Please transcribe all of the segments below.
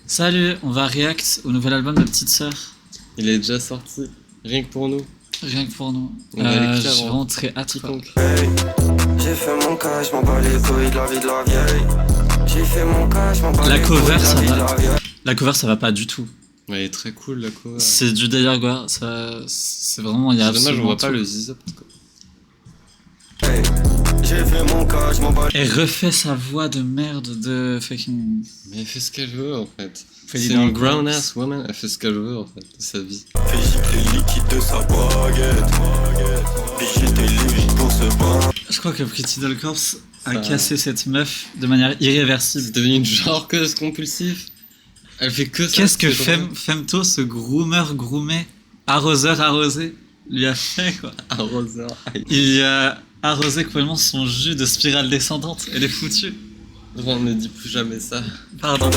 Salut, on va react au nouvel album de Petite Sœur. Il est déjà sorti, rien que pour nous. Rien que pour nous. On va l'écouter J'ai avant vraiment très hâte. Quoi. Hey, j'ai fait mon cas, je m'en bats les couilles de la vie de la vieille. J'ai fait mon cas, je m'en bats La les couilles de cover, la ça vie de va. la vieille. La cover, ça va pas du tout. Ouais, elle est très cool la cover. C'est du délire, quoi. C'est vraiment. Il y a C'est dommage, on absolument voit pas tout. le zizop. Hey, j'ai fait mon cas, je m'en bats. Elle refait sa voix de merde de fucking. Mais elle fait ce qu'elle veut en fait. Freddy C'est une Mercury. grown ass woman, elle fait ce qu'elle veut en fait de sa vie. Fais gicler liquide de sa baguette. Puis j'étais libre pour se battre. Je crois que Pretty Doll Corps a Ça- cassé cette meuf de manière irréversible. C'est devenu une genreuse compulsif. Elle fait que ça. Qu'est-ce que c'est drôle. Femto, ce groomer groomé, arroseur arrosé, lui a fait, quoi. Arroseur. Aïe. Il a arrosé complètement son jus de spirale descendante. Elle est foutue. On ne dit plus jamais ça. Pardon.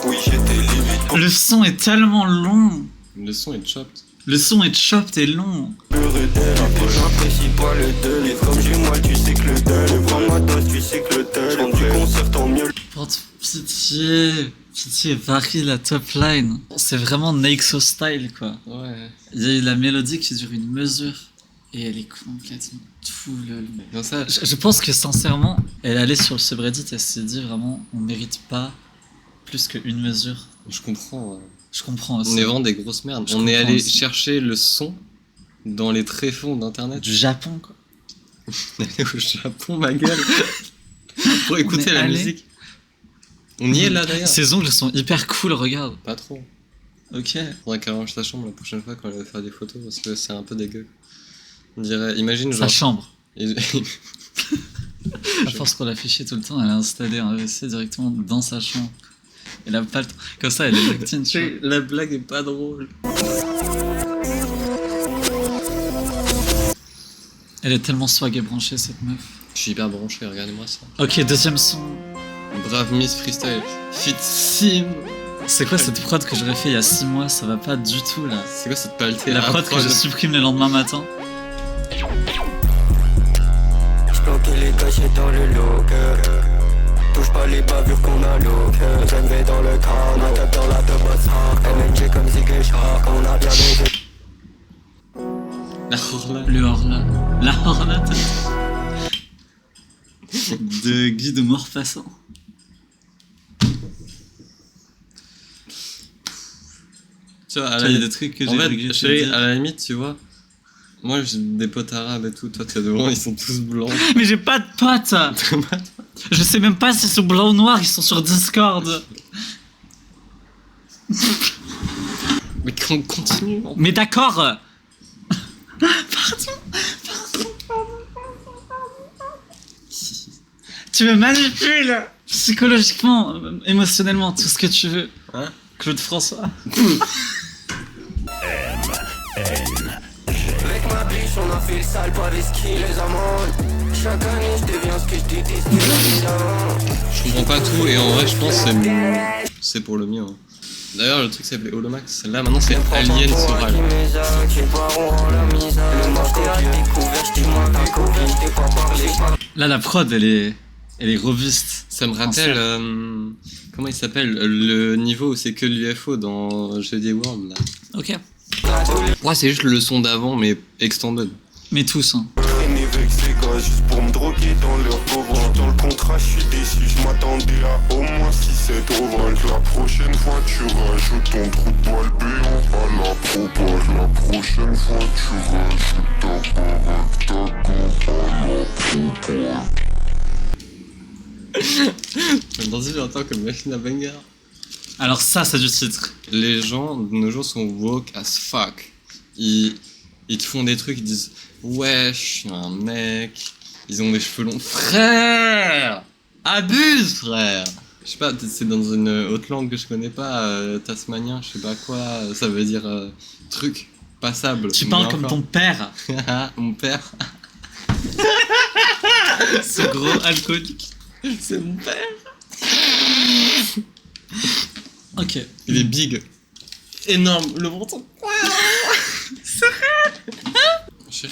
Oui, j'étais limite pour Le son est tellement long. Le son est chopped. Le son est chopped et long. pleurer d'elle. J'apprécie pas le délai. Comme j'ai mal, tu sais que le délai. Prends ma dose, tu sais que le délai. Prends du concert, tant mieux. Porte pitié. Pitié, varie la top line. C'est vraiment Nexo style, quoi. Ouais. Il y a eu la mélodie qui dure une mesure. Et elle est complètement tout le long. Non, ça, Je pense que sincèrement, elle allait sur le subreddit, elle s'est dit vraiment, on mérite pas plus qu'une mesure. je comprends. Je comprends aussi. On est vraiment des grosses merdes. Je On est comprends allé aussi. chercher le son dans les tréfonds d'internet. Du Japon, quoi. On est allé au Japon, ma gueule. Pour écouter est la allé. musique. On y est là d'ailleurs. Ses ongles sont hyper cool, regarde. Pas trop. Ok. Faudrait qu'elle range sa chambre la prochaine fois quand elle va faire des photos parce que c'est un peu dégueu. On dirait, imagine Sa genre. chambre. Et- À force qu'on l'a fait chier tout le temps, elle a installé un WC directement dans sa chambre. Elle a pas le temps. Comme ça, elle est lactine, tu vois. La blague est pas drôle. Elle est tellement swag et branchée, cette meuf. Je suis hyper branché, regardez-moi ça. Ok, deuxième son. Brave Miss Freestyle. Fit Sim. C'est quoi cette prod que j'aurais fait il y a 6 mois? Ça va pas du tout, là. C'est quoi cette paleté La prod que je supprime le lendemain matin. J'bloquais les cachets dans le locker. Touche pas les bavures qu'on a locker. J'aimerais dans le crâne, ma tête dans la double MNG comme Ziggy Shark, on a bien des. La Horla. Le Horla. La Horla de Guy de Maupassant. Tu vois, à Tu la vois, il y a des trucs que j'ai En fait, regretté de chérie, dire. à la limite, tu vois, moi j'ai des potes arabes et tout, toi t'es devant, ils sont tous blancs. Mais j'ai pas de potes. Je sais même pas s'ils sont blancs ou noirs, ils sont sur Discord. Mais qu'on continue. Mais d'accord. Tu me manipules psychologiquement, émotionnellement, tout ce que tu veux. Hein? Claude François. Avec ma biche, on a fait le sale, pas des skis, les amandes. Chaque année, je deviens ce que je déteste, la vie d'avant. Je comprends pas tout et en vrai, je pense que c'est pour le mieux. Hein. D'ailleurs, le truc s'appelait Holomax. Là maintenant, c'est Alien Soral. Là, la prod, elle est robuste. Ça me rappelle. Comment il s'appelle le niveau où c'est que l'UFO dans Jedi World là. Ok. Ouais, c'est juste le son d'avant, mais extended. Mais tous, hein. Traîner avec ces gars juste pour me droguer dans leur pauvre. Dans le contrat, je suis déçu, je m'attendais à au moins 6-7 ovales. La prochaine fois, tu rajoutes ton trou de poil béant à la propage. La prochaine fois, tu rajoutes ta baraque, ta go à la propage. Dans une en tant que machine à banger. Alors ça, c'est du titre. Les gens de nos jours sont woke as fuck. Ils te font des trucs, ils disent ouais, je suis un mec. Ils ont des cheveux longs. Frère, abuse, frère. Je sais pas, c'est dans une autre langue que je connais pas, tasmanien, je sais pas quoi. Ça veut dire truc passable. Tu Mais parles comme encore. ton père. Mon père, Ce gros alcoolique. c'est mon père. Ok. Il est big. Énorme, le menton.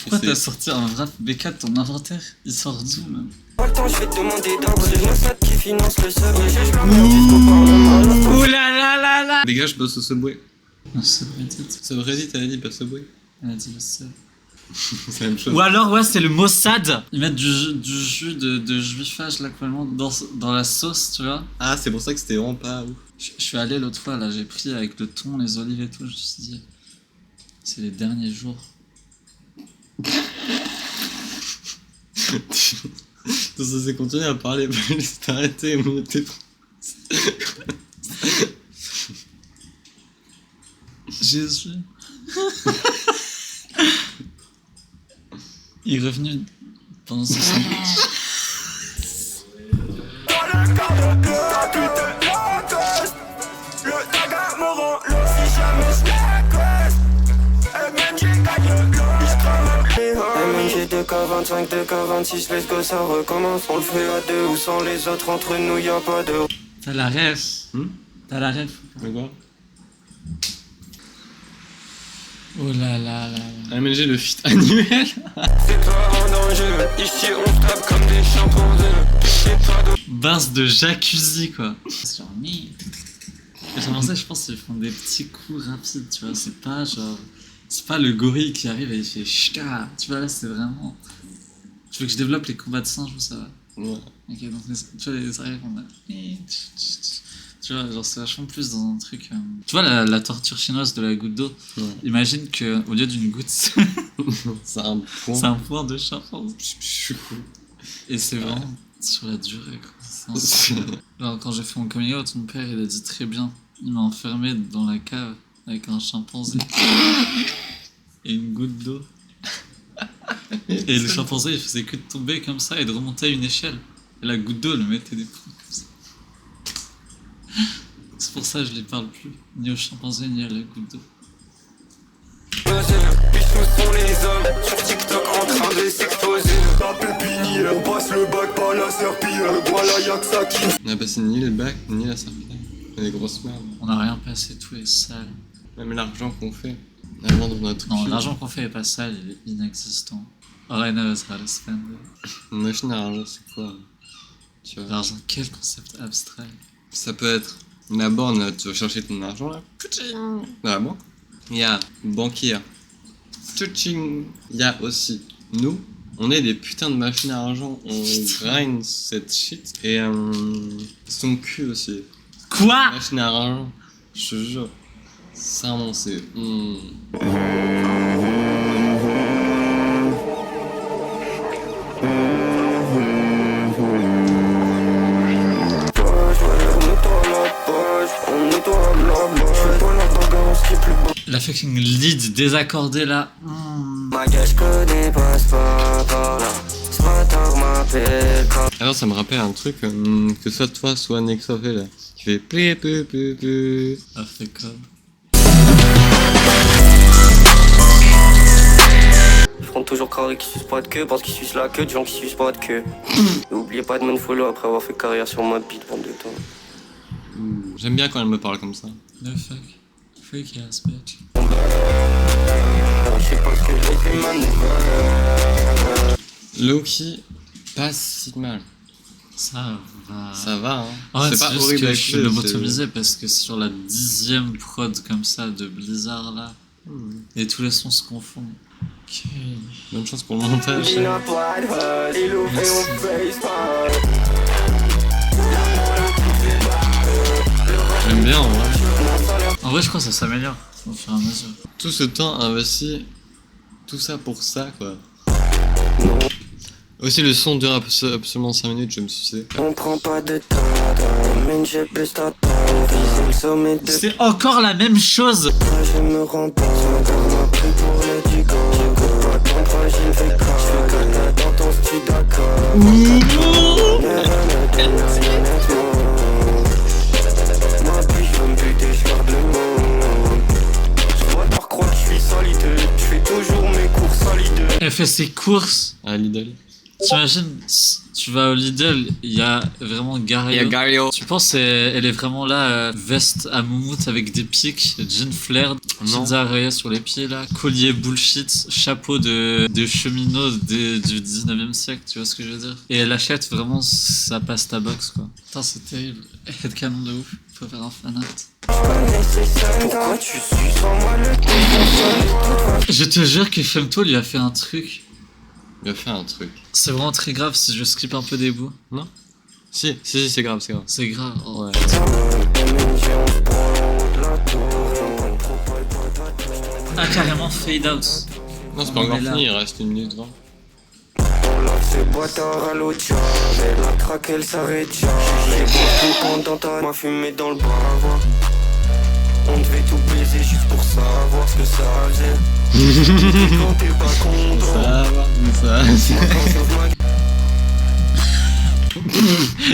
Pourquoi t'as sorti un rap BK de ton inventaire? Il sort d'où, même? Pas le temps, je vais te demander d'abord. C'est mon qui finance le sub. Et je leur merde jusqu'au parlement. gars, je bosse au Subway. Non, c'est Reddit. Subreddit, elle a dit pas Subway. Elle a dit le seul. C'est la même chose. Ou alors, ouais, c'est le Mossad. Ils mettent du jus de juifage, là, complètement, dans la sauce, tu vois. Ah, c'est pour ça que c'était vraiment pas ouf. Je suis allé l'autre fois, là, j'ai pris avec le thon, les olives et tout, je me suis dit, c'est les derniers jours. Donc ça s'est continué à parler, mais c'est arrêté et monté. Jésus. Il est revenu pendant ce sandwich. MNG 2K25, 2K26, let's go, ça recommence. On le fait à deux ou sans les autres, entre nous y'a pas de. T'as la ref. T'as la ref. Mais quoi? Oh là là là là. MNG le feat annuel. C'est pas un danger, ici on se tape comme des chimpanzés. C'est pas de. Basse de jacuzzi, quoi. C'est genre, mais. Les chimpanzés, je pense qu'ils font des petits coups rapides, tu vois. C'est pas genre. C'est pas le gorille qui arrive et il fait chka. Tu vois, là, c'est vraiment. Tu veux que je développe les combats de singes ou ça va? Ouais. Ok, donc tu vois, les arrières, on a. Tu vois, genre, c'est vachement plus dans un truc. Tu vois, la torture chinoise de la goutte d'eau. Ouais. Imagine qu'au lieu d'une goutte, c'est C'est un point. un point de chimpanzé. Je Et c'est vraiment sur la durée, quoi. Genre, quand j'ai fait mon coming out, mon père, il a dit très bien. Il m'a enfermé dans la cave avec un chimpanzé et une goutte d'eau. Et le chimpanzé, il faisait que de tomber comme ça et de remonter à une échelle. Et la goutte d'eau, elle me mettait des points comme ça. C'est pour ça que je les parle plus, ni au chimpanzé ni à la goutte d'eau. Puis nous sont les hommes sur TikTok en train de s'exposer. La pépinière, on passe le bac par la serpillière. Voilà, y'a que ça qui. On a passé ni le bac, ni la serpillière. On est des grosses merdes. On n'a rien passé, tout est sale. Même l'argent qu'on fait, avant dans notre Non, cul. l'argent qu'on fait est pas sale, il est inexistant. All I know is how to spend it. Une machine à argent, c'est quoi? Tu vois. L'argent, quel concept abstrait. Ça peut être la borne, là, tu vas chercher ton argent là. Dans la banque. Il y a banquier. Tchouching. Il y a aussi nous. On est des putains de machines à argent. On grind cette shit. Et son cul aussi. Quoi? Machine à argent. Je te jure. Sincèrement, c'est. La fucking lead désaccordée là. Ma gueule, je connais, passe pas par là. Ce matin, m'appelle quand. Alors ça me rappelle un truc que soit toi, soit Nexo fait là. Qui fait plé peu peu peu. Ah, fait comme. Je prends toujours carré qui suce pas de queue parce qu'ils sucent la queue de gens qui sucent pas de queue. N'oubliez pas de me follow après avoir fait carrière sur ma bite bande de temps. J'aime bien quand elle me parle comme ça. The fuck. Freaky ass bitch. Je sais pas ce que j'ai fait maintenant. Loki, pas si mal. Ça va. Ça va, hein. Ouais, c'est c'est pas juste horrible que à je suis écouter, lobotomisé parce que sur la 10e prod comme ça de Blizzard là, et tous les sons se confondent. Ok. Bonne chance pour le montage. Il n'a pas de hol, il ouvre et on FaceTime. J'aime bien en vrai. En vrai, je crois que ça s'améliore au fur et à mesure. Tout ce temps investi, tout ça pour ça quoi. Aussi le son dure absolument 5 minutes, je me suis dit. On prend pas de temps, mais j'ai plus ta temps. Viser le sommet de C'est encore la même chose. je me rends pas. On m'a pris pour le digo. J'écoute pas ton fragile, fais quoi. Je fais cata dans ton style d'accord. Ma biche veut me buter, je garde le monde. Je vois par croire que je suis solide. Je fais toujours mes courses solides. Elle fait ses courses. À Lidl. T'imagines, tu vas au Lidl, il y a vraiment Gario. Gario. Tu penses elle est vraiment là, veste à moumoute avec des pics, jean flair, pizza arrayée sur les pieds là, collier bullshit, chapeau de cheminot du 19e siècle, tu vois ce que je veux dire? Et elle achète vraiment sa pasta box quoi. Putain, c'est terrible. Headcanon de ouf, faut faire un fanart. Pourquoi tu suis sans moi le téléphone? Je te jure que Femto lui a fait un truc. Il a fait un truc. C'est vraiment très grave si je skip un peu des bouts. Si, c'est grave, c'est grave. C'est grave. Oh. Ouais. Ah, carrément fade out. Non, c'est pas On encore est là. fini, il reste 1 minute 20. On lave ses boîtards à l'eau de chat. Elle a craqué, elle s'arrête déjà. J'ai beaucoup pendant ta m'a fumé dans le bavard. On devait tout baiser juste pour savoir ce que ça faisait. Quand t'es pas content. Ça va, ça.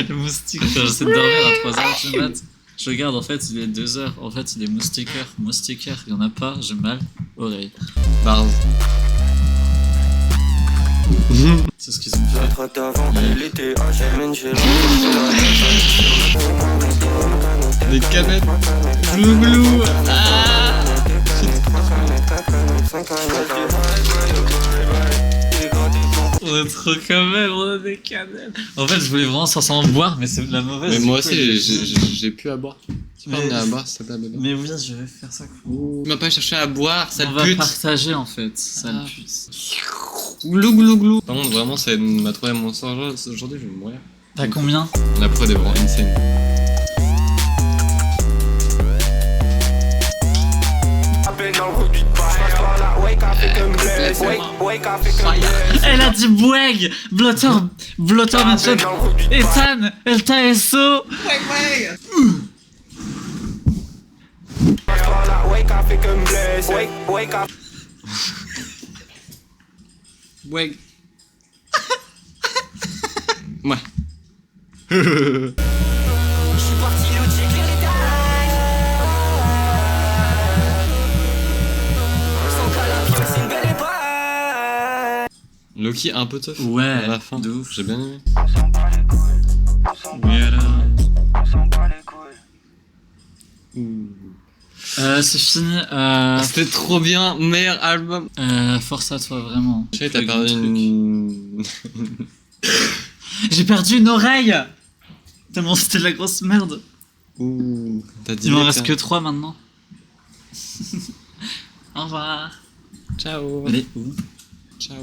Le moustique, quand j'essaie de dormir à 3h du mat, je regarde, en fait, il est 2h. En fait, il est moustiquaire. Moustiquaire, il y en a pas, j'ai mal. Oreille. Bars. C'est ce qu'ils ont fait. Traque d'avant, il était âgé, j'ai Des canettes. Glou glou. Ah. On est trop comme elle, on a des cannelles. En fait, je voulais vraiment sans boire, mais c'est la mauvaise. Mais du moi coup, aussi, j'ai plus à boire. Tu peux Mais- emmener à boire, s'il te plaît, bébé. Mais oui, je vais faire ça. Tu m'as pas cherché à boire, sale On va pute. partager en fait, sale Ah. pute. Glou glou glou. Par contre, vraiment, c'est ma troisième monstre aujourd'hui, je vais mourir. T'as combien? La prod est vraiment insane. Elle a dit Boueg! Blotter Benchot! Ethan! Elta SO! Ouais. Ouais. Loki un peu tough. Ouais, à la fin. de ouf. J'ai bien aimé. C'est fini. C'était trop bien, meilleur album. Force à toi, vraiment. Je sais, t'as Plus perdu grand truc. une. J'ai perdu une oreille! Tellement c'était de la grosse merde. Ouh. T'as dit. Il m'en reste que 3 maintenant. Au revoir. Ciao. Allez, où? Ciao.